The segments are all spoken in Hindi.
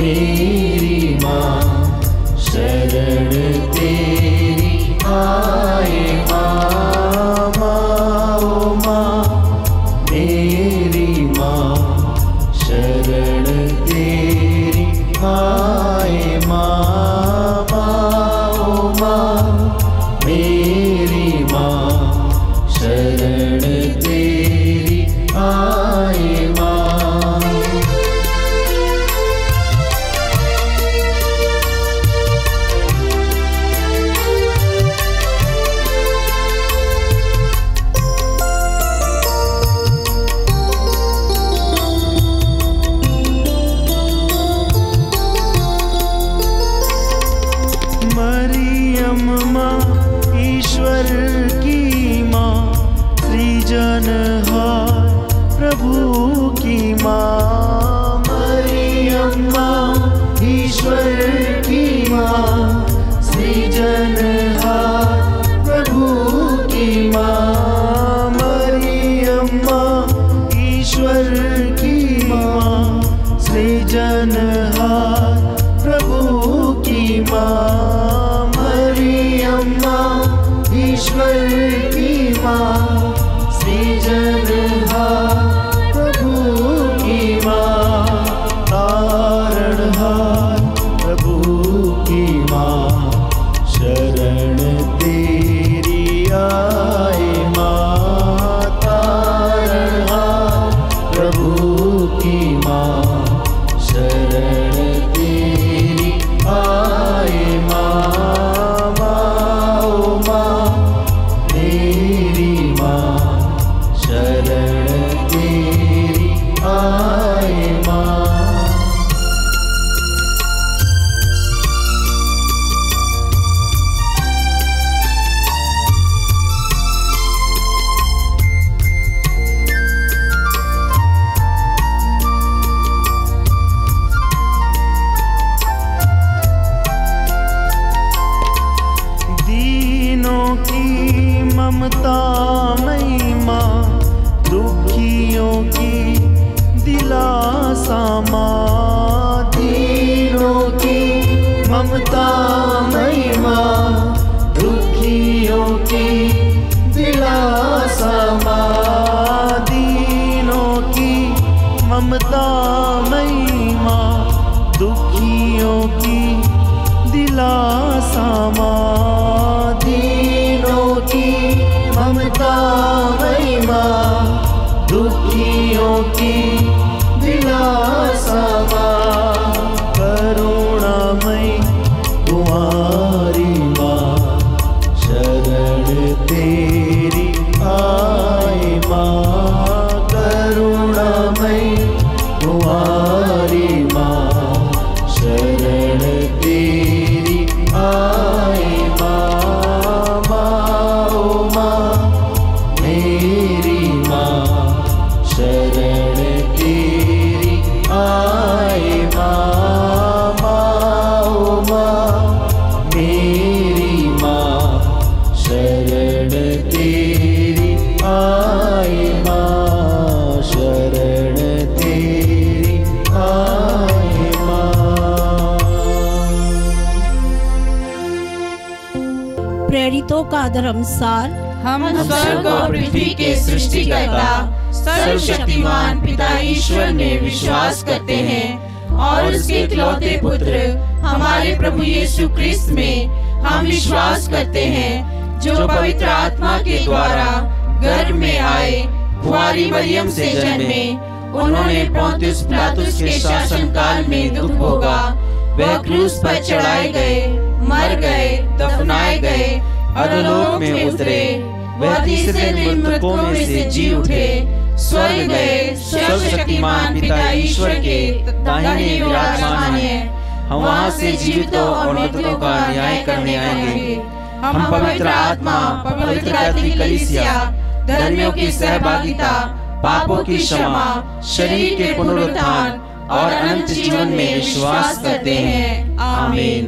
मेरी माँ शरण तेरी आए माँ, माँ ओ माँ मेरी माँ शरण तेरी आए माँ, माँ ओ माँ मेरी माँ शरण तेरी आए माँ। मरियम माँ ईश्वर की माँ, सृजनहार प्रभु की माँ। मरियम माँ ईश्वर की माँ, सृजनहार प्रभु की माँ। मरियम माँ ईश्वर की माँ, सृजनहार प्रभु की माँ। मरियम माँ ईश्वर की माँ, सृजनहार प्रभु की माँ। तारणहार प्रभु की माँ शरण तेरी आए माँ। तारणहार प्रभु की माँ शरण तेरी आए माँ, माँ ओ माँ मेरी माँ शरण तेरी आए माँ। दीनों की ममता मई माँ, दुखियों की दिलासा माँ। दीनों की ममता मई माँ, दुखियों की दिलासा माँ। दीनों की ममता मई माँ, दुखियों की दिलासा माँ। दीनों की ममता मई माँ, दुखियों की दिलासा माँ। करुणामयी कुंवारी माँ शरण तेरी आए माँ। करुणामयी कुंवारी माँ शरण तेरी आए माँ, माँ ओ माँ मेरी माँ शरण तेरी आए माँ, माँ ओ माँ मेरी माँ शरण तेरी आए माँ, शरण तेरी आए माँ। प्रेरितों का धर्मसार। हम स्वर्ग और पृथ्वी के सृष्टिकर्ता सर्वशक्तिमान पिता ईश्वर में विश्वास करते हैं और उसके इकलौते पुत्र हमारे प्रभु यीशु क्रिस्त में हम विश्वास करते हैं, जो पवित्र आत्मा के द्वारा गर्भ में आए, कुंवारी मरियम से जन्मे। उन्होंने पोंतियुस पिलातुस के शासन काल में दुख भोगा, वह क्रूस पर चढ़ाए गए, मर गए, दफनाए गए, अधोलोक में उतरे, वह तीसरे दिन मृतकों में से जी उठे, स्वर्ग गए, सर्वशक्तिमान पिता ईश्वर के दाहिने विराजमान है। हम वहाँ से जीवितों और मृतकों का न्याय करने आएंगे। हम पवित्र आत्मा, पवित्र कैथोलिक कलीसिया, धर्मियों की सहभागिता, पापों की क्षमा, शरीर के पुनरुत्थान और अनंत जीवन में विश्वास करते हैं। आमीन।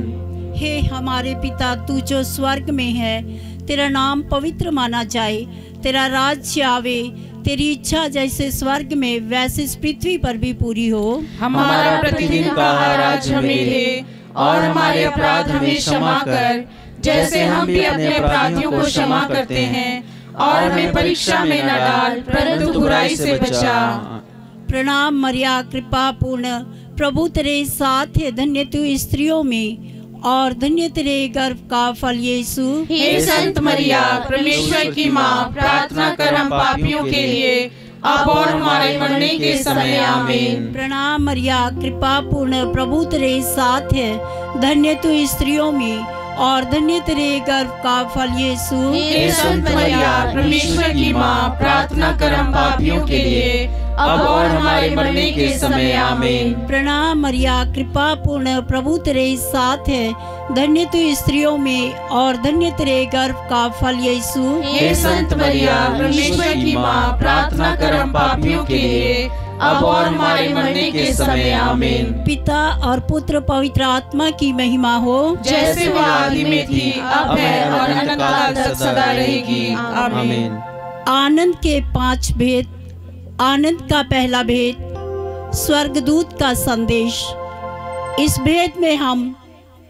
हे हमारे पिता, तू जो स्वर्ग में है, तेरा नाम पवित्र माना जाए, तेरा राज्य आवे, तेरी इच्छा जैसे स्वर्ग में वैसे इस पृथ्वी पर भी पूरी हो। हमारा प्रतिदिन का आहार आज हमें दे, और हमारे अपराध हमें क्षमा कर, जैसे हम भी अपने अपराधियों को क्षमा करते हैं, और हमें परीक्षा में न डाल, परंतु बुराई से बचा। प्रणाम मरिया, कृपा पूर्ण, प्रभु तेरे साथ है, धन्य तू स्त्रियों में और धन्य तेरे गर्भ का फल यीशु। हे संत मरिया, परमेश्वर की माँ, प्रार्थना कर हम पापियों के लिए, अब और हमारे मरने के समय आमीन। प्रणाम मरिया, कृपा पूर्ण, प्रभु तेरे साथ है, धन्य तू स्त्रियों में और धन्य तेरे गर्भ का फल यीशु। हे संत मरिया, परमेश्वर की माँ, प्रार्थना कर हम पापियों के लिए, अब और हमारे मरने के समय आमीन। प्रणाम मरिया, कृपा पूर्ण, प्रभु तेरे साथ है, धन्य तू स्त्रियों में और धन्य तेरे गर्भ का फल यीशु। हे संत मरिया, परमेश्वर की माँ, प्रार्थना कर हम पापियों के लिए, अब और हमारे मरने के समय आमीन। पिता और पुत्र पवित्र आत्मा की महिमा हो, जैसे वह आदि में थी, अब है और अनंत काल तक सदा रहेगी। आमीन। आनंद के 5 भेद। आनंद का पहला भेद, स्वर्गदूत का संदेश। इस भेद में हम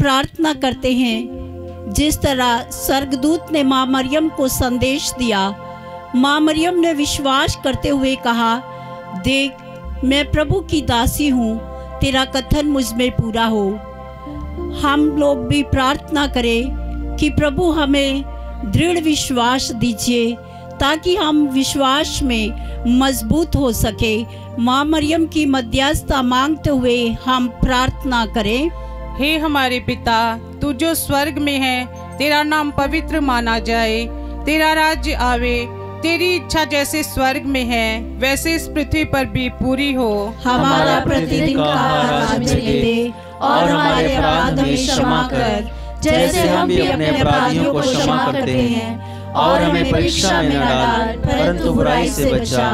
प्रार्थना करते हैं जिस तरह स्वर्गदूत ने माँ मरियम को संदेश दिया। माँ मरियम ने विश्वास करते हुए कहा, देख, मैं प्रभु की दासी हूँ, तेरा कथन मुझ में पूरा हो। हम लोग भी प्रार्थना करें कि प्रभु हमें दृढ़ विश्वास दीजिए ताकि हम विश्वास में मजबूत हो सके। माँ मरियम की मध्यस्थता मांगते हुए हम प्रार्थना करें। हे हमारे पिता, तू जो स्वर्ग में है, तेरा नाम पवित्र माना जाए, तेरा राज्य आवे, तेरी इच्छा जैसे स्वर्ग में है वैसे इस पृथ्वी पर भी पूरी हो। हमारा प्रतिदिन का आहार आज हमें दे, और हमारे अपराध हमें क्षमा कर, जैसे हम भी अपने अपराधियों को क्षमा करते हैं, और हमें परीक्षा में न डाल, परंतु बुराई से बचा।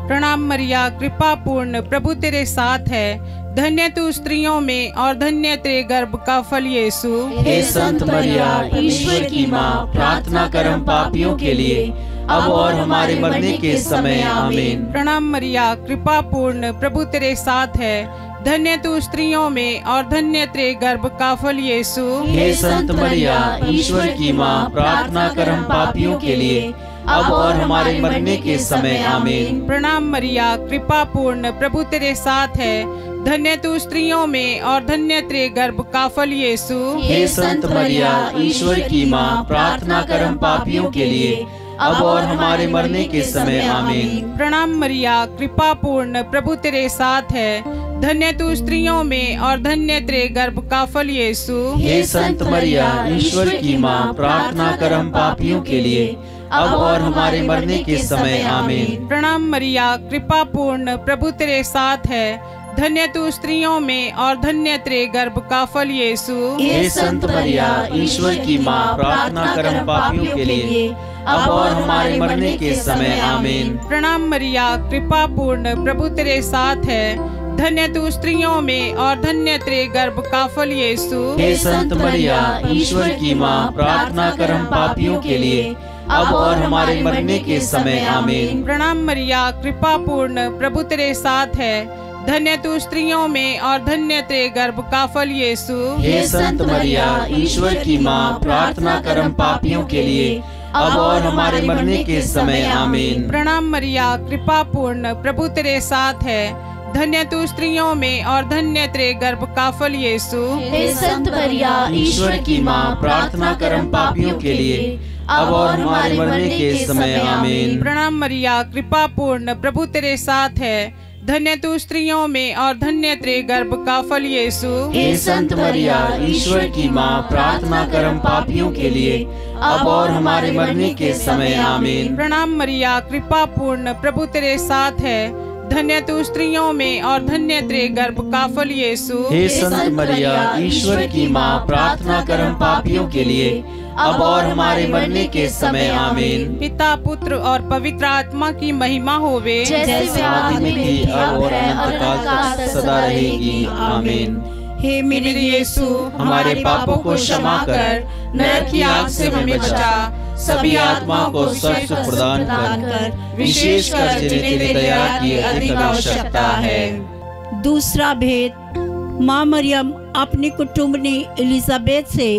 प्रणाम मरिया, कृपा पूर्ण, प्रभु तेरे साथ है, धन्य तू स्त्रियों में और धन्य तेरे गर्भ का फल यीशु। हे संत मरिया, ईश्वर की माँ, प्रार्थना कर हम पापियों के लिए, अब और हमारे मरने के समय आमीन। प्रणाम मरिया, कृपा पूर्ण, प्रभु तेरे साथ है, धन्य तू स्त्रियों में और धन्य तेरे गर्भ का फल यीशु। हे संत मरिया, ईश्वर की माँ, प्रार्थना कर हम पापियों के लिए, अब और हमारे मरने के समय आमीन। प्रणाम मरिया, कृपा पूर्ण, प्रभु तेरे साथ है, धन्य तू स्त्रियों में और धन्य तेरे गर्भ का फल यीशु। हे संत मरिया, ईश्वर की माँ, प्रार्थना कर हम पापियों के लिए, अब और हमारे मरने के समय आमीन। प्रणाम मरिया, कृपा पूर्ण, प्रभु तेरे साथ है, धन्य तू स्त्रियों में और धन्य तेरे गर्भ का फल यीशु। हे संत मरिया, ईश्वर की माँ, प्रार्थना कर हम पापियों के लिए, अब और हमारे मरने के समय आमीन। प्रणाम मरिया, कृपा पूर्ण, प्रभु तेरे साथ है, धन्य तू स्त्रियों में और धन्य तेरे गर्भ का फल यीशु। हे संत मरिया, ईश्वर की माँ, प्रार्थना कर हम पापियों के लिए, अब और हमारे मरने के समय आमीन। प्रणाम मरिया, कृपा पूर्ण, प्रभु तेरे साथ है, धन्य तू स्त्रियों में और धन्य तेरे गर्भ का फल यीशु। हे संत मरिया, ईश्वर की माँ, प्रार्थना कर हम पापियों के लिए, अब और हमारे मरने के समय आमीन। प्रणाम मरिया, कृपा पूर्ण, प्रभु तेरे साथ है, धन्य तू स्त्रियों में और धन्य तेरे गर्भ का फल यीशु। हे संत मरिया, ईश्वर की माँ, प्रार्थना कर हम पापियों के लिए, अब और हमारे मरने के समय आमीन। प्रणाम मरिया, कृपा पूर्ण, प्रभु तेरे साथ है, धन्य तू स्त्रियों में और धन्य तेरे गर्भ का फल यीशु। हे संत मरिया, ईश्वर की माँ, प्रार्थना कर हम पापियों के लिए, अब और हमारे मरने के समय आमीन। प्रणाम मरिया, कृपा पूर्ण, प्रभु तेरे साथ है, धन्य तू स्त्रियों में और धन्य तेरे गर्भ का फल यीशु। हे संत मरिया, ईश्वर की माँ, प्रार्थना कर हम पापियों के लिए, अब और हमारे मरने के समय आमीन। प्रणाम मरिया, कृपा पूर्ण, प्रभु तेरे साथ है, धन्य तू स्त्रियों में और धन्य तेरे गर्भ का फल यीशु। हे संत मरिया, ईश्वर की माँ, प्रार्थना कर हम पापियों के लिए, अब और हमारे मरने के समय आमीन। पिता, पुत्र और पवित्र आत्मा की महिमा होवे, जैसे आदि में थी, अब और अनंत काल तक सदा रहेगी। आमीन। हे मेरे यीशु, हमारे पापों को क्षमा कर नरक की आग से हमें बचा। सभी आत्माओं को स्वर्ग सुख प्रदान कर, विशेषकर जिन्हें तेरी दया की अधिक आवश्यकता है। दूसरा भेद, माँ मरियम अपनी कुटुंबनी एलिजाबेथ से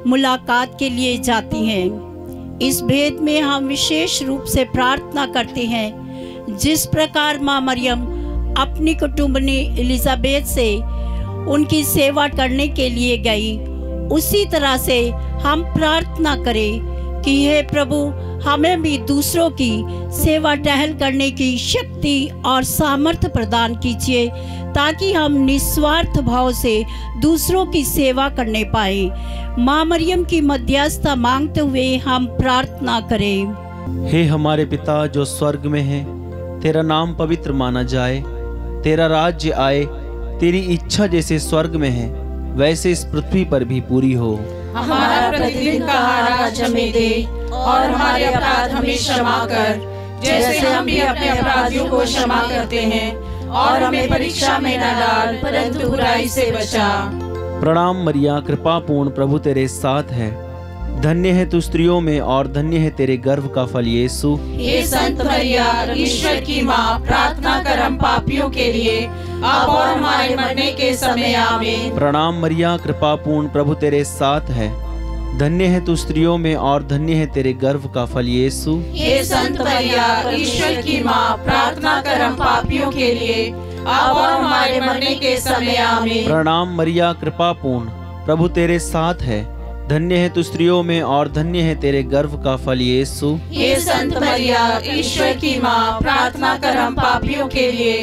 मुलाकात के लिए जाती हैं। इस भेद में हम विशेष रूप से प्रार्थना करते हैं, जिस प्रकार माँ मरियम अपनी कुटुंबनी एलिजाबेथ से उनकी सेवा करने के लिए गई, उसी तरह से हम प्रार्थना करें कि हे प्रभु, हमें भी दूसरों की सेवा टहल करने की शक्ति और सामर्थ्य प्रदान कीजिए, ताकि हम निस्वार्थ भाव से दूसरों की सेवा करने पाए। माँ मरियम की मध्यस्थता मांगते हुए हम प्रार्थना करें। हे हमारे पिता जो स्वर्ग में है, तेरा नाम पवित्र माना जाए, तेरा राज्य आए, तेरी इच्छा जैसे स्वर्ग में है वैसे इस पृथ्वी पर भी पूरी हो। हमारा प्रतिदिन का आहार आज हमें दे, और हमारे अपराध हमें क्षमा कर, जैसे हम भी अपने अपराधियों को क्षमा करते हैं, और हमें परीक्षा में न डाल, परंतु बुराई से बचा। प्रणाम मरिया, कृपा पूर्ण, प्रभु तेरे साथ है, धन्य है तू स्त्रियों में और धन्य है तेरे गर्भ का फल यीशु। हे संत मरिया, ईश्वर की माँ, प्रार्थना कर हम पापियों के लिए, अब और हमारे मरने के समय आमीन। प्रणाम मरिया, कृपा पूर्ण, प्रभु तेरे साथ है, धन्य है तू स्त्रियों में और धन्य है तेरे गर्भ का फल यीशु। हे संत मरिया, ईश्वर की माँ, प्रार्थना कर हम पापियों के लिए, अब और हमारे मरने के समय आमीन। प्रणाम मरिया, कृपा पूर्ण, प्रभु तेरे साथ है, धन्य है तू स्त्रियों में और धन्य है तेरे गर्भ का फल यीशु। हे संत मरिया, ईश्वर की माँ, प्रार्थना कर हम पापियों के लिए,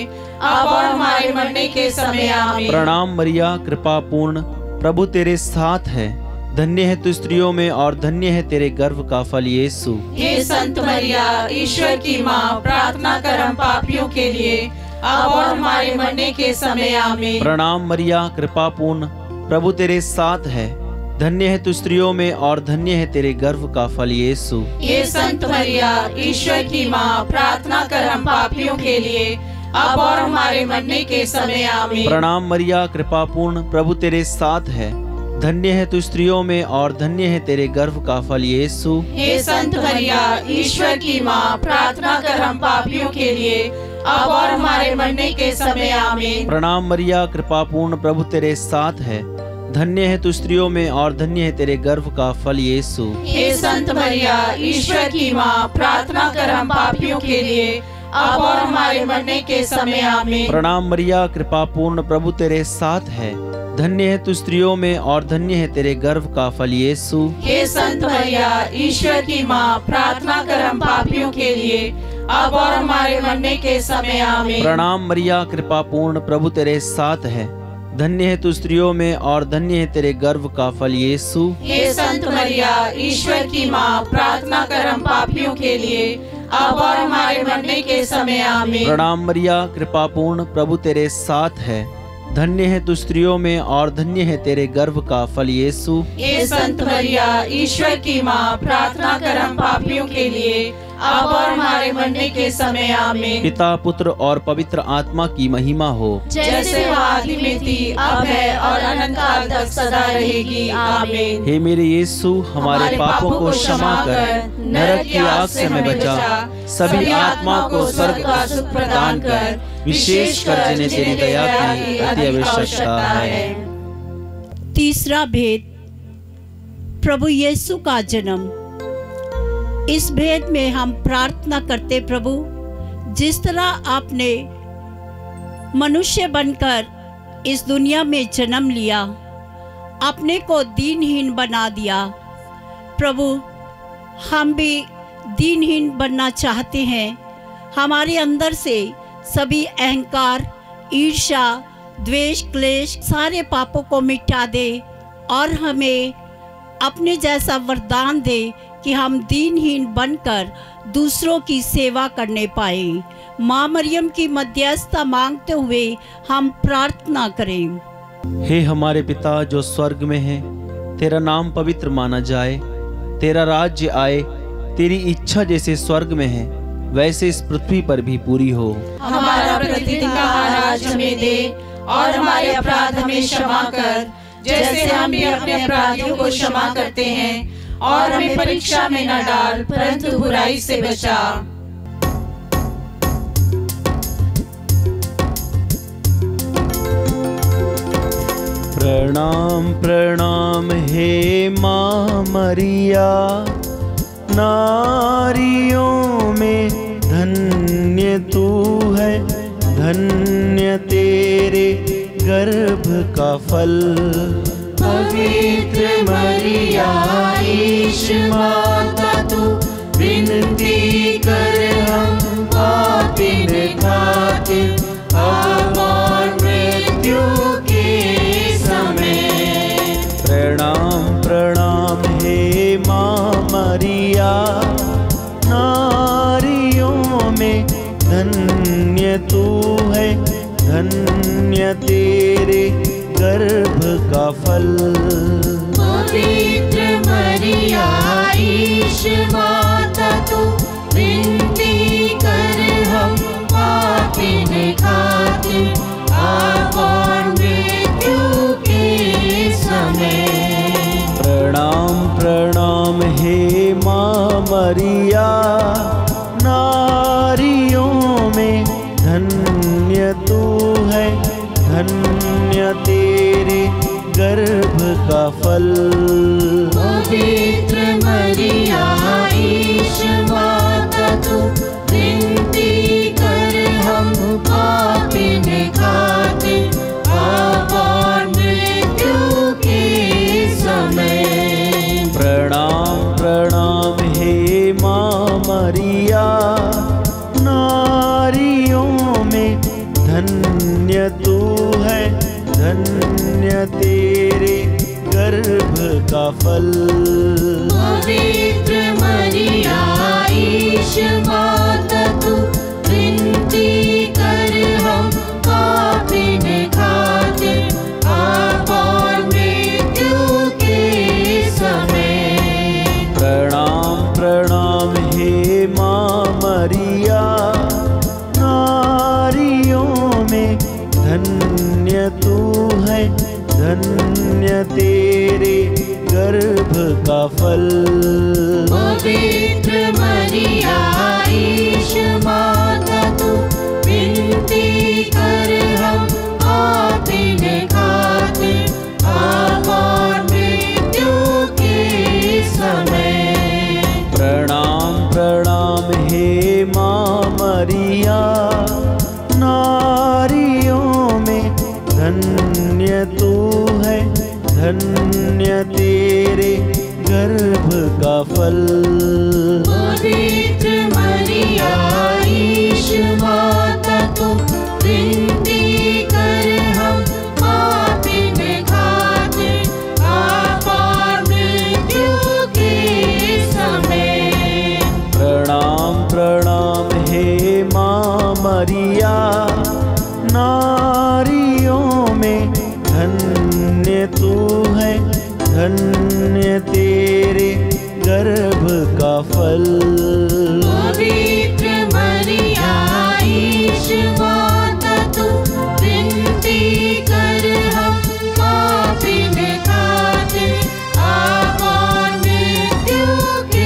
अब और हमारे मरने के समय आमीन। प्रणाम मरिया, कृपा पूर्ण, प्रभु तेरे साथ है, धन्य है तू स्त्रियों में और धन्य है तेरे गर्भ का फल यीशु। हे संत मरिया, ईश्वर की माँ, प्रार्थना कर हम पापियों के लिए, अब और हमारे मरने के समय आमीन। प्रणाम मरिया, कृपा पूर्ण, प्रभु तेरे साथ है, धन्य है तू स्त्रियों में और धन्य है तेरे गर्भ का फल यीशु। हे संत मरिया, ईश्वर की माँ, प्रार्थना कर हम पापियों के लिए, अब और हमारे मरने के समय आमीन। प्रणाम मरिया, कृपा पूर्ण, प्रभु तेरे साथ है, धन्य है तू स्त्रियों में और धन्य है तेरे गर्भ का फल यीशु। हे संत मरिया, ईश्वर की माँ, प्रार्थना कर हम पापियों के लिए, अब और हमारे मरने के समय आमीन। प्रणाम मरिया, कृपा पूर्ण, प्रभु तेरे साथ है, धन्य है तू स्त्रियों में और धन्य है तेरे गर्भ का फल यीशु। हे संत मरिया, ईश्वर की माँ, प्रार्थना कर हम पापियों के लिए, अब और हमारे मरने के समय आमीन। प्रणाम मरिया, कृपा पूर्ण, प्रभु तेरे साथ है, धन्य है तू स्त्रियों में और धन्य है तेरे गर्भ का फल यीशु। हे संत मरिया, ईश्वर की माँ, प्रार्थना कर हम पापियों के लिए, अब और हमारे मरने के समय आमीन। प्रणाम मरिया, कृपा पूर्ण, प्रभु तेरे साथ है, धन्य है तू स्त्रियों में और धन्य है तेरे गर्भ का फल यीशु। हे संत मरिया, ईश्वर की माँ, प्रार्थना कर हम पापियों के लिए, अब और हमारे मरने के समय आमीन। प्रणाम मरिया, कृपा पूर्ण, प्रभु तेरे साथ है, धन्य है तू स्त्रियों में और धन्य है तेरे गर्भ का फल यीशु। हे संत मरिया, ईश्वर की माँ, प्रार्थना कर हम पापियों के लिए, अब और हमारे मरने के समय आमीन। पिता, पुत्र और पवित्र आत्मा की महिमा हो, जैसे वो आदि में थी, अब है और अनंत काल तक सदा रहेगी, आमीन। हे मेरे यीशु, हमारे पापों को क्षमा कर, नरक की आग से हमें बचा, सभी आत्माओं को स्वर्ग का सुख प्रदान कर, विशेषकर जिन्हें तेरी दया की अति आवश्यकता है। तीसरा भेद, प्रभु यीशु का जन्म। इस भेद में हम प्रार्थना करते, प्रभु, जिस तरह आपने मनुष्य बनकर इस दुनिया में जन्म लिया, अपने को दीनहीन बना दिया, प्रभु हम भी दीनहीन बनना चाहते हैं। हमारे अंदर से सभी अहंकार, ईर्ष्या, द्वेष, क्लेश, सारे पापों को मिटा दे और हमें अपने जैसा वरदान दे कि हम दीनहीन बनकर दूसरों की सेवा करने पाए। माँ मरियम की मध्यस्थता मांगते हुए हम प्रार्थना करें। हे हमारे पिता जो स्वर्ग में है, तेरा नाम पवित्र माना जाए, तेरा राज्य आए, तेरी इच्छा जैसे स्वर्ग में है वैसे इस पृथ्वी पर भी पूरी हो। हमारा प्रतिदिन का आहार आज हमें दे, और हमारे अपराध हमें क्षमा कर, जैसे हम भी अपने अपराधियों को क्षमा करते हैं। और हमें परीक्षा में न डाल, परंतु बुराई से बचा। प्रणाम प्रणाम हे माँ मरिया, नारियों में धन्य तू है, धन्य तेरे गर्भ का फल। पवित्र मरिया ईश माता तू, विनती कर हम पापिन खातिर, अब और मृत्यु के समय। प्रणाम प्रणाम हे माँ मरिया, नारियों में धन्य तू है, धन्य तेरे गर्भ का फल। पवित्र मरिया ईश माता तू, विनती कर हम पापिन खातिर, अब और मृत्यु के समय। प्रणाम प्रणाम हे माँ मरिया, नारियों में धन्य तू है, धन्य तेरे गर्भ का फल। पवित्र मरिया ईश माता तू, विनती कर हम पापिन खातिर, अब और मृत्यु के समय। प्रणाम प्रणाम हे माँ मरिया, नारियों में धन्य तू है, धन्य तेरे गर्भ का फल। पवित्र मरिया ईश माता तू, विनती कर हम पापिन खातिर, अब और मृत्यु के समय। प्रणाम प्रणाम हे माँ मरिया, नारियों में धन्य तू है, धन्य तेरे गर्भ का फल। पवित्र मरिया ईश माता तू, विनती कर हम पापिन खातिर, अब और मृत्यु के समय। प्रणाम प्रणाम हे माँ मरिया, नारियों में धन्य तू है, धन्य तेरे गर्भ का फल। पवित्र मरिया ईश माता तू, विनती कर हम पापिन खातिर, अब और मृत्यु के समय। प्रणाम प्रणाम हे माँ मरिया, नारियों में धन्य तू है, धन्य तेरे गर्भ का फल। पवित्र मरिया ईश माता तू, विनती कर हम पापिन खातिर, अब और मृत्यु के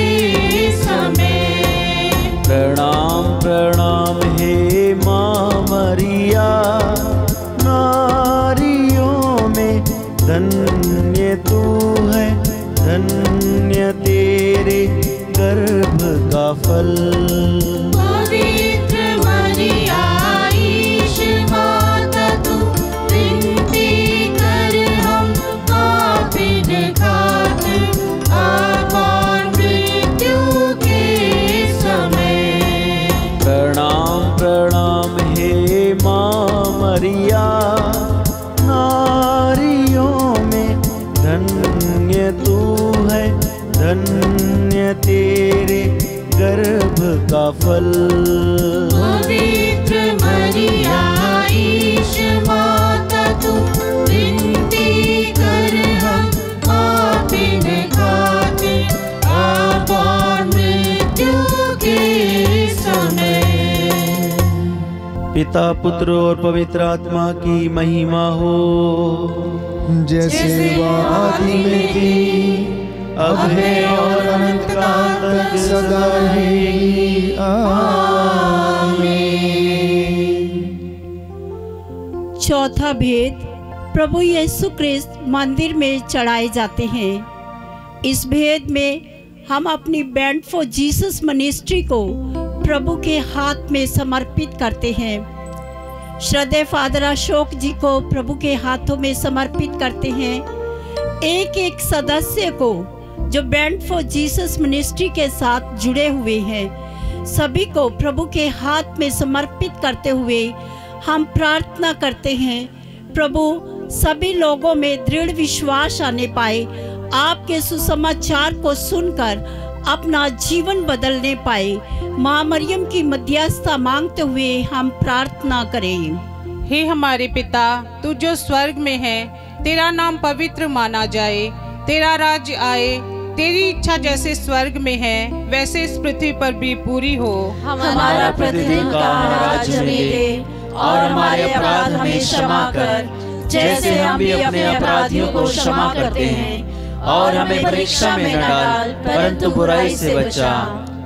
समय। प्रणाम प्रणाम हे माँ मरिया, नारियों में धन्य तू है, धन्य तेरे गर्भ का फल। पवित्र मरिया ईश माता तू, विनती कर हम पापिन खातिर, अब और मृत्यु के समय। प्रणाम प्रणाम हे माँ मरिया, नारियों में पिता पुत्र और पवित्र आत्मा की महिमा हो, जैसे वह आदि में थी, अब है और अनंत काल तक सदा रहेगी। आमीन। चौथा भेद, प्रभु यीशु क्रिस्त मंदिर में चढ़ाए जाते हैं। इस भेद में हम अपनी बैंड फॉर जीसस मिनिस्ट्री को प्रभु के हाथ में समर्पित करते हैं। श्रद्धेय फादर अशोक जी को प्रभु के हाथों में समर्पित करते हैं। एक एक सदस्य को जो बैंड फॉर जीसस मिनिस्ट्री के साथ जुड़े हुए हैं, सभी को प्रभु के हाथ में समर्पित करते हुए हम प्रार्थना करते हैं, प्रभु सभी लोगों में दृढ़ विश्वास आने पाए, आपके सुसमाचार को सुनकर अपना जीवन बदलने पाए। माँ मरियम की मध्यस्थता मांगते हुए हम प्रार्थना करें। हे हमारे पिता, तू जो स्वर्ग में है, तेरा नाम पवित्र माना जाए, तेरा राज्य आए, तेरी इच्छा जैसे स्वर्ग में है वैसे इस पृथ्वी पर भी पूरी हो। हमारा प्रतिदिन का आहार हमें दे, और हमारे अपराध हमें क्षमा कर, जैसे हम भी अपने अपराधियों को क्षमा करते हैं, और हमें परीक्षा में न डाल, परंतु बुराई से बचा।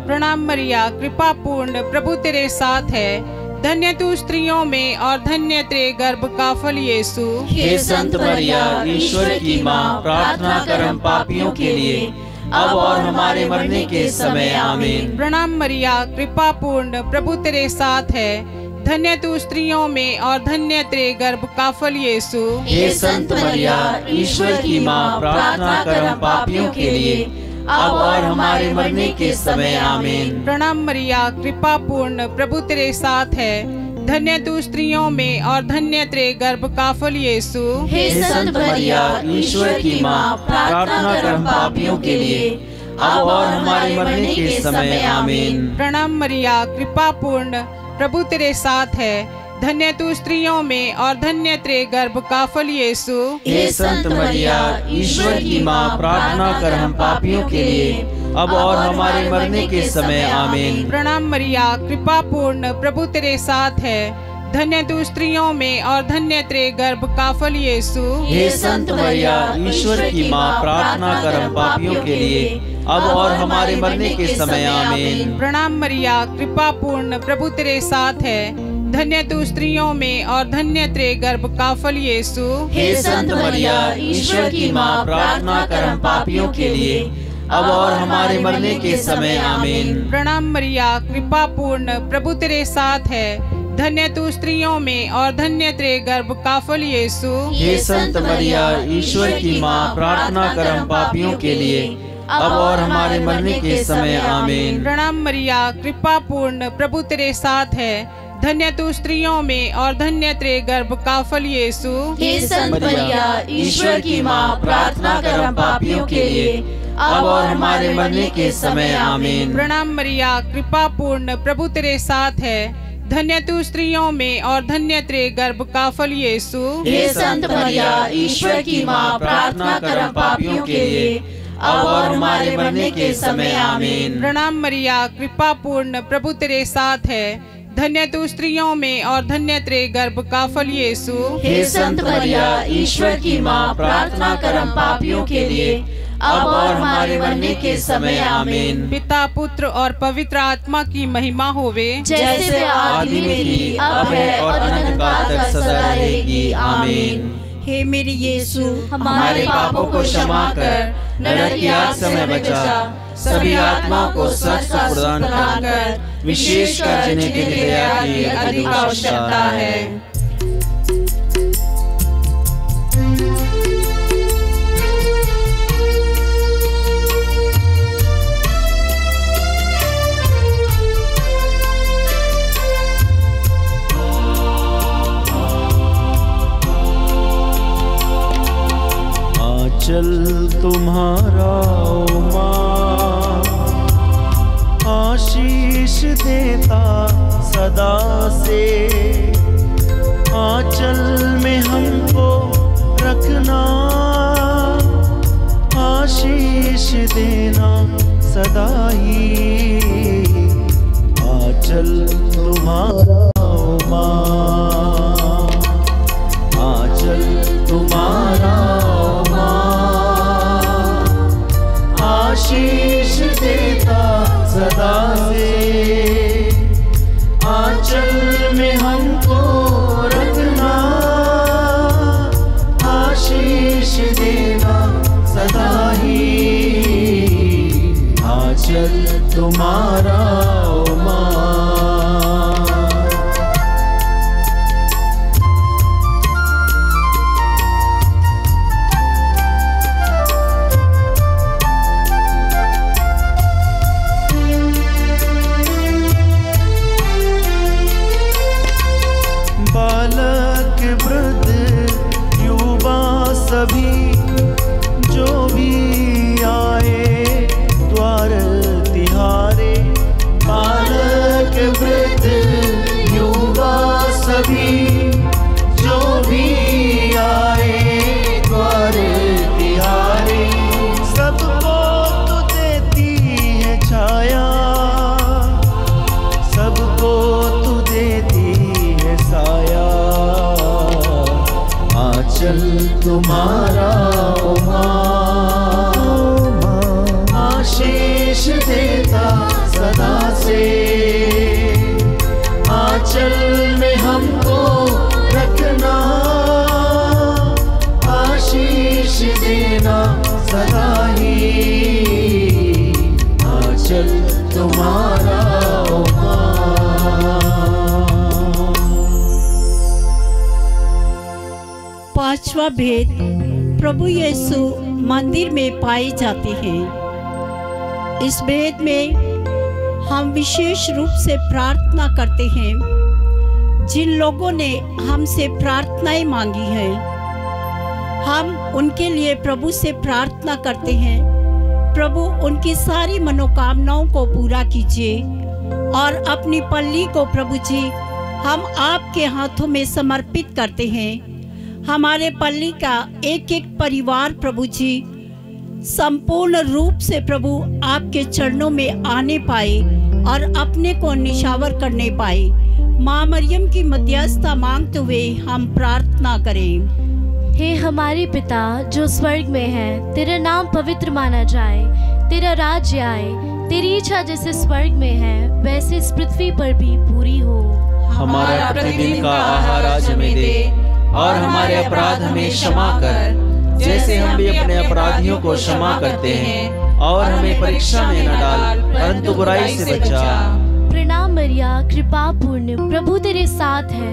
प्रणाम मरिया, कृपा पूर्ण, प्रभु तेरे साथ है, धन्य तू स्त्रियों में और धन्य तेरे गर्भ का फल यीशु। हे संत मरिया, ईश्वर की माँ, प्रार्थना कर हम पापियों के लिए, अब और हमारे मरने के समय। आमीन। प्रणाम मरिया, कृपा पूर्ण, प्रभु तेरे साथ है, धन्य तू स्त्रियों में और धन्य तेरे गर्भ का फल यीशु। हे संत मरिया, ईश्वर की माँ, प्रार्थना कर हम पापियों के लिए, अब और हमारे मरने के समय। आमीन। प्रणाम मरिया, कृपा पूर्ण, प्रभु तेरे साथ है, धन्य तू स्त्रियों में और धन्य तेरे गर्भ का फल यीशु। हे संत मरिया, ईश्वर की माँ, प्रार्थना कर हम पापियों के लिए, अब और हमारे मरने के समय। आमीन। प्रणाम मरिया, कृपा पूर्ण, प्रभु तेरे साथ है, धन्य तू स्त्रियों में और धन्य तेरे गर्भ का फल यीशु। हे संत मरिया, ईश्वर की माँ, प्रार्थना कर हम पापियों के लिए, अब और हमारे मरने के समय। आमीन। प्रणाम मरिया, कृपा पूर्ण, प्रभु तेरे साथ है, धन्य तू स्त्रियों में और धन्य तेरे गर्भ का फल यीशु। हे संत मरिया, ईश्वर की माँ, प्रार्थना कर हम पापियों के लिए, अब और हमारे मरने के समय। आमीन। प्रणाम मरिया, कृपा पूर्ण, प्रभु तेरे साथ है, धन्य तू स्त्रियों में और धन्य तेरे गर्भ का फल यीशु। हे संत मरिया, ईश्वर की माँ, प्रार्थना कर हम पापियों के लिए, अब और हमारे मरने के समय। आमीन। प्रणाम मरिया, कृपा पूर्ण, प्रभु तेरे साथ है, धन्य तू स्त्रियों में और धन्य तेरे गर्भ का फल यीशु। हे संत मरिया, ईश्वर की माँ, प्रार्थना कर हम पापियों के लिए, अब और हमारे मरने के समय। आमीन। प्रणाम मरिया, कृपा पूर्ण, प्रभु तेरे साथ है, धन्य तू स्त्रियों में और धन्य तेरे गर्भ का फल यीशु। हे संत मरिया, ईश्वर की माँ, प्रार्थना कर हम पापियों के लिए, अब और हमारे मरने के समय। आमीन। प्रणाम मरिया, कृपा पूर्ण, प्रभु तेरे साथ है, धन्य तू स्त्रियों में और धन्य तेरे गर्भ का फल यीशु। हे संत मरिया, ईश्वर की माँ, प्रार्थना कर हम पापियों के लिए, अब और हमारे मरने के समय। आमीन। प्रणाम मरिया, कृपा पूर्ण, प्रभु तेरे साथ है, धन्य तू स्त्रियों में और धन्य तेरे गर्भ का फल यीशु। हे संत मरिया, ईश्वर की माँ, प्रार्थना कर हम पापियों के लिए, अब और हमारे मरने के समय। आमीन। पिता, पुत्र और पवित्र आत्मा की महिमा होवे, जैसे आदि में थी, अब है और अनंत काल तक सदा रहेगी। आमीन। हे मेरे यीशु, हमारे पापों को क्षमा कर, नरक की आग से हमें बचा, सभी आत्माओं को स्वर्ग का सुख प्रदान कर, विशेषकर जिन्हें तेरी दया की अधिक आवश्यकता है। चल तुम्हारा ओ माँ, आशीष देता सदा से, आंचल में हमको रखना, आशीष देना सदा ही, आंचल तुम्हारा ओ माँ। आशीष देना सदा ही, आंचल तुम्हारा ओ माँ। बालक वृद्ध युवा सभी जो भी आए द्वार तिहारे, बालक वृद्ध युवा सभी जो भी आए द्वार तिहारे, सबको तू देती है छाया, सबको तू देती है साया, आंचल तुम्हारा ओ माँ, आशीष देता सदा से, आंचल में हमको रखना, आशीष देना सदा ही, आंचल तुम्हारा ओ माँ। पांचवा भेद, प्रभु यीशु मंदिर में पाए जाते हैं। इस भेद में हम विशेष रूप से प्रार्थना करते हैं। जिन लोगों ने हमसे प्रार्थनाएं मांगी हैं, हम उनके लिए प्रभु से प्रार्थना करते हैं। प्रभु उनकी सारी मनोकामनाओं को पूरा कीजिए और अपनी पल्ली को प्रभु जी हम आपके हाथों में समर्पित करते हैं। हमारे पल्ली का एक एक परिवार प्रभु जी संपूर्ण रूप से प्रभु आपके चरणों में आने पाए और अपने को निशावर करने पाए। माँ मरियम की मध्यस्थता मांगते हुए हम प्रार्थना करें। हे हमारे पिता जो स्वर्ग में है, तेरा नाम पवित्र माना जाए, तेरा राज्य आए, तेरी इच्छा जैसे स्वर्ग में है वैसे इस पृथ्वी पर भी पूरी हो। हमारा प्रतिदिन का आहार आज हमें दे और हमारे अपराध हमें क्षमा कर जैसे हम भी अपने अपराधियों को क्षमा करते हैं, और हमें परीक्षा में न डाल परंतु बुराई से बचा। प्रणाम मरिया, कृपा पूर्ण, प्रभु तेरे साथ है,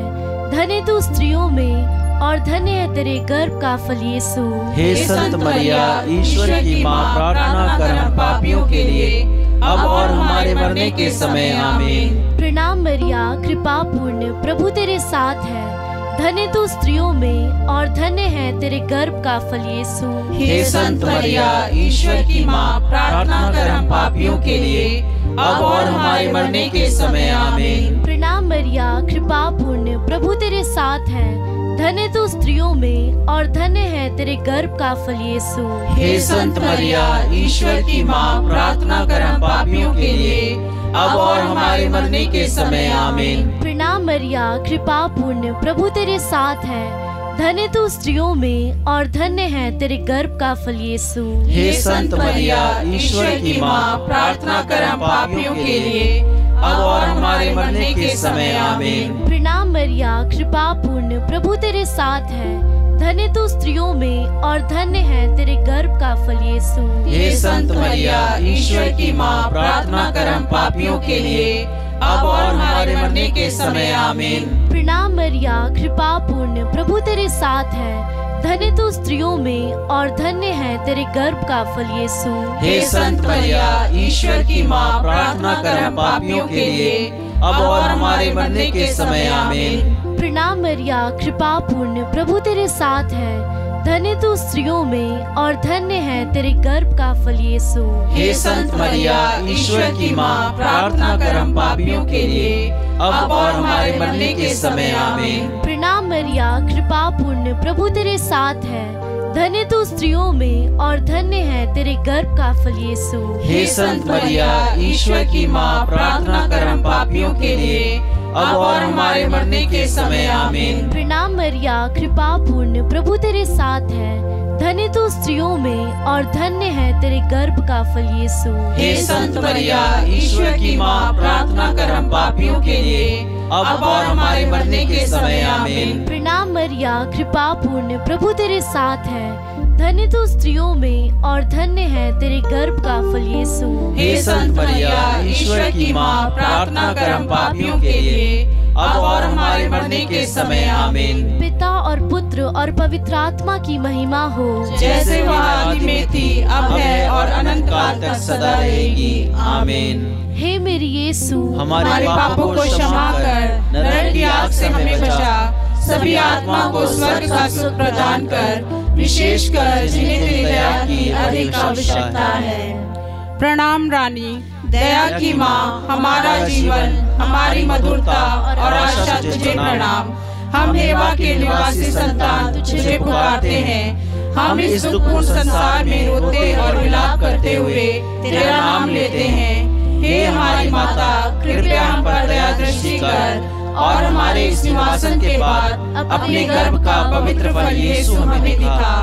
धन्य तू स्त्रियों में और धन्य है तेरे गर्भ का फल यीशु। हे संत मरिया, ईश्वर की माँ, प्रार्थना कर हम पापियों के लिए अब और हमारे मरने के समय आमीन। प्रणाम मरिया, कृपा पूर्ण, प्रभु तेरे साथ है, धन्य तू स्त्रियों में और धन्य है तेरे गर्भ का फल यीशु। हे संत मरिया, ईश्वर की माँ, प्रार्थना कर हम पापियों के लिए अब और हमारे मरने के समय आमीन। प्रणाम मरिया, कृपा पूर्ण, प्रभु तेरे साथ है, धन्य तू स्त्रियों में और धन्य है तेरे गर्भ का फल यीशु। हे संत मरिया, ईश्वर की माँ, प्रार्थना कर हम पापियों के लिए अब और हमारे मरने के समय आमीन। प्रणाम मरिया, कृपा पूर्ण, प्रभु तेरे साथ है, धन्य तू स्त्रियों में और धन्य है तेरे गर्भ का फल यीशु। हे संत मरिया, ईश्वर की माँ, प्रार्थना कर हम पापियों के लिए अब और हमारे मरने के समय आमीन। प्रणाम मरिया, कृपा पूर्ण, प्रभु तेरे साथ है, धन्य तू स्त्रियों में और धन्य है तेरे गर्भ का फल यीशु। हे संत मरिया, ईश्वर की माँ, प्रार्थना कर हम पापियों के लिए अब और हमारे मरने के समय आमीन। प्रणाम मरिया, कृपा पूर्ण, प्रभु तेरे साथ है, धन्य तू स्त्रियों में और धन्य है तेरे गर्भ का फल यीशु। हे संत मरिया, ईश्वर की माँ, प्रार्थना कर हम पापियों के लिए अब और हमारे मरने के समय आमीन। प्रणाम मरिया, कृपा पूर्ण, प्रभु तेरे साथ है, धन्य तू स्त्रियों में और धन्य है तेरे गर्भ का फल यीशु। हे संत मरिया, ईश्वर की माँ, प्रार्थना कर हम पापियों के लिए अब और हमारे मरने के समय आमीन। प्रणाम मरिया, कृपा पूर्ण, प्रभु तेरे साथ है, धन्य तू स्त्रियों में और धन्य है तेरे गर्भ का फल यीशु। हे संत मरिया, ईश्वर की माँ, प्रार्थना कर हम पापियों के लिए अब और हमारे मरने के समय आमीन। प्रणाम मरिया, कृपा पूर्ण, प्रभु तेरे साथ है, धन्य तू स्त्रियों में और धन्य है तेरे गर्भ का फल यीशु। हे संत मरिया, ईश्वर की माँ, प्रार्थना कर हम पापियों के लिए अब और हमारे मरने के समय। आमीन। प्रणाम मरिया, कृपा पूर्ण, प्रभु तेरे साथ है, धन्य तू स्त्रियों में और धन्य है तेरे गर्भ का फल यीशु। हे संत मरिया, ईश्वर की माँ, प्रार्थना कर हम पापियों के लिए अब और हमारे मरने के समय। आमीन। पिता और पुत्र और पवित्र आत्मा की महिमा हो, जैसे वह आदि में थी, अब है और अनंत काल तक सदा रहेगी। आमीन। हे मेरी यीशु, हमारे पापों को क्षमा कर, नरक की आग से हमें बचा, सभी आत्मा को स्वर्ग का सुख प्रदान कर, विशेषकर जिन्हें तेरी दया की अधिक आवश्यकता है। प्रणाम रानी, दया की माँ, हमारा जीवन, हमारी मधुरता और आशा तुझे प्रणाम। हम हेवा के निवासी संतान तुझे पुकारते हैं। हम इस दुखपूर्ण संसार में रोते और विलाप करते हुए तेरा नाम लेते हैं। हे हमारी माता, कृपया हम पर दया दृष्टि कर और हमारे इस निवासन के बाद अपने गर्भ का पवित्र फल यीशु हमें दिखा।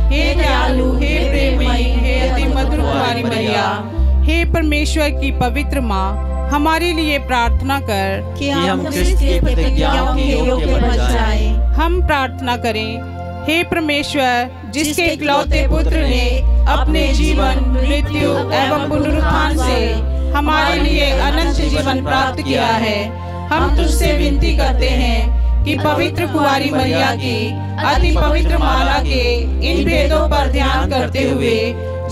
हे दयालु, हे प्रेममयी, हे अति मधुर कुमारी मरिया, हे परमेश्वर की पवित्र माँ, हमारे लिए प्रार्थना कर कि हम क्रिस्त की प्रतिज्ञाओं के योग्य बन जाएं। हम प्रार्थना करें। हे परमेश्वर, जिसके इकलौते पुत्र ने अपने जीवन, मृत्यु एवं पुनरुत्थान से हमारे लिए अनंत जीवन प्राप्त किया है, हम तुझसे विनती करते हैं कि पवित्र कुंवारी मरिया की अति पवित्र माला के इन भेदों पर ध्यान करते हुए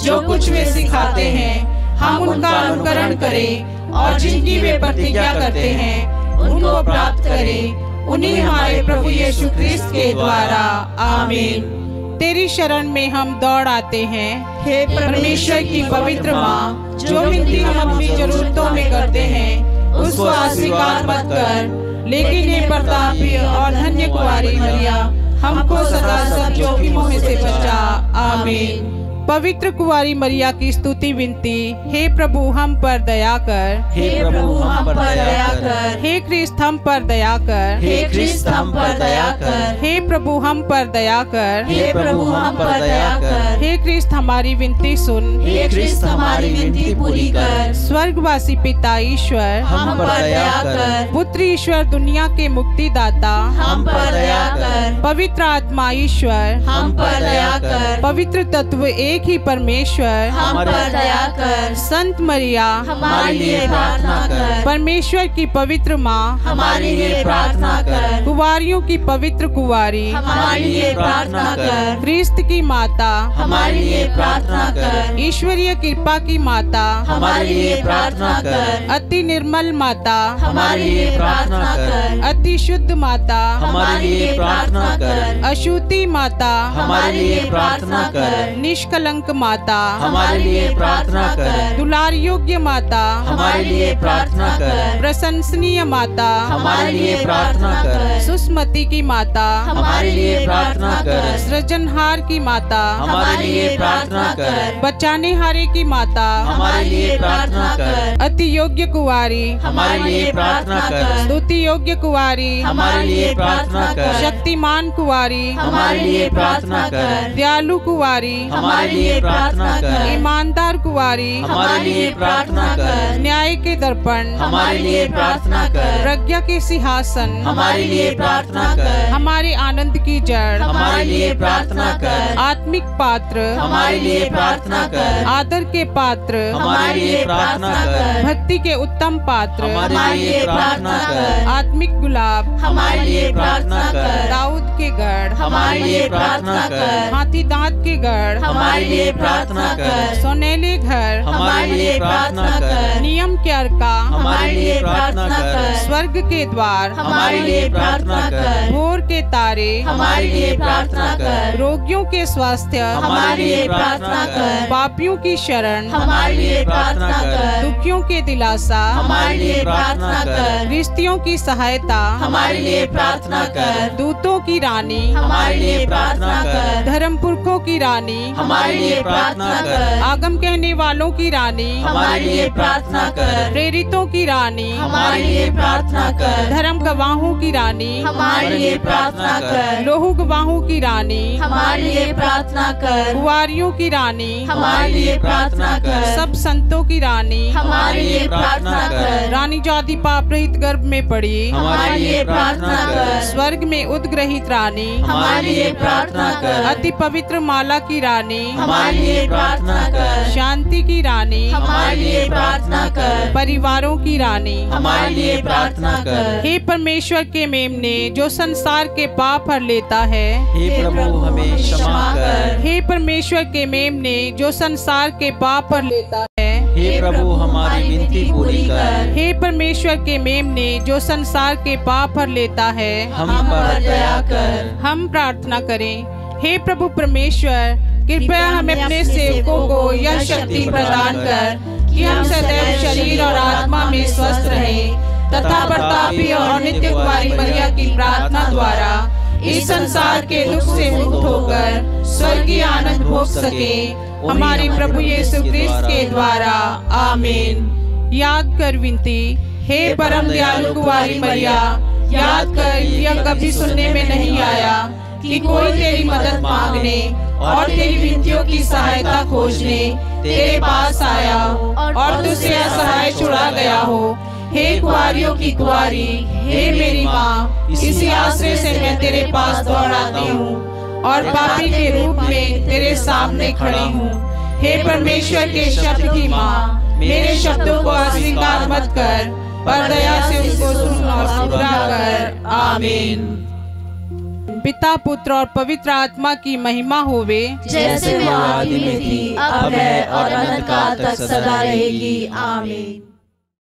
जो कुछ वे सिखाते हैं, हम उनका अनुकरण करें और जिनकी वे प्रतिज्ञा करते हैं उनको प्राप्त करें। उन्हीं हमारे प्रभु यीशु क्रिस्त के द्वारा। आमीन। तेरी शरण में हम दौड़ आते हैं। हे परमेश्वर की पवित्र माँ, जो विनती हम अपनी जरूरतों में करते हैं उसको अस्वीकार मत कर, लेकिन ये प्रतापी और धन्य कुंवारी मरिया, हमको सदा सब जोखिमों से बचा। आमीन। पवित्र कुंवारी मरिया की स्तुति विनती। हे प्रभु हम पर दया कर, हे प्रभु हम पर दया कर, हे क्रिस्त हम पर दया कर, हे क्रिस्त हम पर दया कर, हे प्रभु हम पर दया कर, हे प्रभु हम पर दया कर, हे क्रिस्त हमारी विनती सुन, हे क्रिस्त हमारी विनती पूरी कर। स्वर्गवासी पिता ईश्वर हम पर दया कर, पुत्र ईश्वर दुनिया के मुक्तिदाता हम पर दया कर, पवित्र आत्मा ईश्वर हम पर दया कर, पवित्र तत्व एक ही परमेश्वर हम पर दया कर। संत मरिया हमारे लिए प्रार्थना कर, परमेश्वर की पवित्र माँ हमारे लिए प्रार्थना कर, कुंवारियों की पवित्र कुंवारी हमारे लिए प्रार्थना कर, क्रिस्त की माता हमारे लिए प्रार्थना कर, ईश्वरीय कृपा की माता हमारे लिए प्रार्थना कर, अति निर्मल माता हमारे लिए प्रार्थना कर, अति शुद्ध माता हमारे लिए प्रार्थना कर, अशुद्धि माता हमारे लिए प्रार्थना कर, निष्कलंक माता हमारे लिए प्रार्थना कर, दुलार योग्य माता हमारे लिए प्रार्थना कर, प्रशंसनीय माता हमारे लिए प्रार्थना कर, सुस्मति की माता हमारे लिए प्रार्थना कर, सृजनहार की माता हमारे लिए प्रार्थना कर, बचाने हारे की माता हमारे लिए प्रार्थना कर, अति योग्य कुंवारी हमारे लिए प्रार्थना कर, स्तुति योग्य कुंवारी हमारे लिए प्रार्थना कर, शक्तिमान कुंवारी हमारे लिए प्रार्थना कर, दयालु कुंवारी हमारे लिए प्रार्थना कर, ईमानदार कुंवारी हमारे लिए प्रार्थना कर, न्याय के दर्पण हमारे लिए प्रार्थना कर, प्रज्ञा के सिंहासन हमारे लिए प्रार्थना कर, हमारे आनंद की जड़ हमारे लिए प्रार्थना कर, आत्मिक पात्र हमारे लिए प्रार्थना कर, आदर के पात्र हमारे लिए प्रार्थना कर, भक्ति के उत्तम पात्र हमारे लिए प्रार्थना कर, आत्मिक गुलाब हमारे लिए प्रार्थना कर, दाऊद के गढ़ हमारे लिए प्रार्थना कर, हाथी दांत के गढ़ हमारे लिए प्रार्थना कर, सोनेले घर हमारे लिए प्रार्थना कर, नियम के अर्का हमारे लिए प्रार्थना कर, स्वर्ग के द्वार हमारे लिए प्रार्थना कर, भोर के तारे हमारे लिए प्रार्थना कर, रोगियों के स्वास्थ्य हमारे लिए प्रार्थना कर, पापियों की शरण हमारे लिए प्रार्थना कर, दुखियों के दिलासा हमारे लिए प्रार्थना कर, रिश्तियों की सहायता हमारे लिए प्रार्थना कर, दूतों की रानी हमारे लिए प्रार्थना कर, धर्म पुरखों की रानी हमारे लिए प्रार्थना कर, आगम कहने वालों की रानी हमारे लिए प्रार्थना कर, प्रेरितों की रानी हमारे लिए प्रार्थना कर, धर्म गवाहों की रानी हमारे लिए प्रार्थना कर, लोहू गवाहों की रानी हमारे लिए प्रार्थना कर, कुंवारियों की रानी हमारे लिए प्रार्थना कर। सब संतों की रानी हमारे लिए प्रार्थना कर। रानी जो आदि पाप रहित गर्भ में पड़ी हमारे लिए प्रार्थना कर। स्वर्ग में उद्ग्रहित रानी हमारे लिए प्रार्थना कर। अति पवित्र माला की रानी हमारे लिए प्रार्थना कर। शांति की रानी हमारे लिए प्रार्थना कर। परिवारों की रानी हमारे लिए प्रार्थना कर। हे परमेश्वर के मेमने जो संसार के पाप हर लेता है हे प्रभु हमें क्षमा कर। हे परमेश्वर के मेमने जो संसार के पाप हर लेता है हे प्रभु हमारी विनती पूरी कर। हे परमेश्वर के मेमने जो संसार के पाप हर लेता है हम पर दया कर। हम प्रार्थना करें। हे प्रभु परमेश्वर कृपया हमें अपने सेवकों को यह शक्ति प्रदान कर कि हम सदैव शरीर और आत्मा में स्वस्थ रहें तथा प्रतापी और नित्य कुमारी मरिया की प्रार्थना द्वारा इस संसार के दुख से मुक्त होकर स्वर्गीय आनंद भोग सके। हमारे प्रभु यीशु क्रिस्त के द्वारा आमीन। याद कर विनती। हे परम दयालु कुमारी मरिया, याद कर यह कभी सुनने में नहीं आया कि कोई तेरी मदद मांगने और तेरी विनतियों की सहायता खोजने तेरे पास आया और तुझसे असहाय छुड़ा गया हो। हे कुंवारियों की कुंवारी, हे मेरी माँ, इसी आश्रय से मैं तेरे पास दौड़ आती हूँ और पापी के रूप में तेरे सामने खड़ी हूँ। हे परमेश्वर के शब्द की माँ, मेरे शब्दों को अस्वीकार मत कर, पर दया से उनको सुन और पूरा कर। आमीन। पिता, पुत्र और पवित्र आत्मा की महिमा होवे, जैसे वो आदि में थी, अब है और अनंत काल तक सदा रहेगी। आमीन।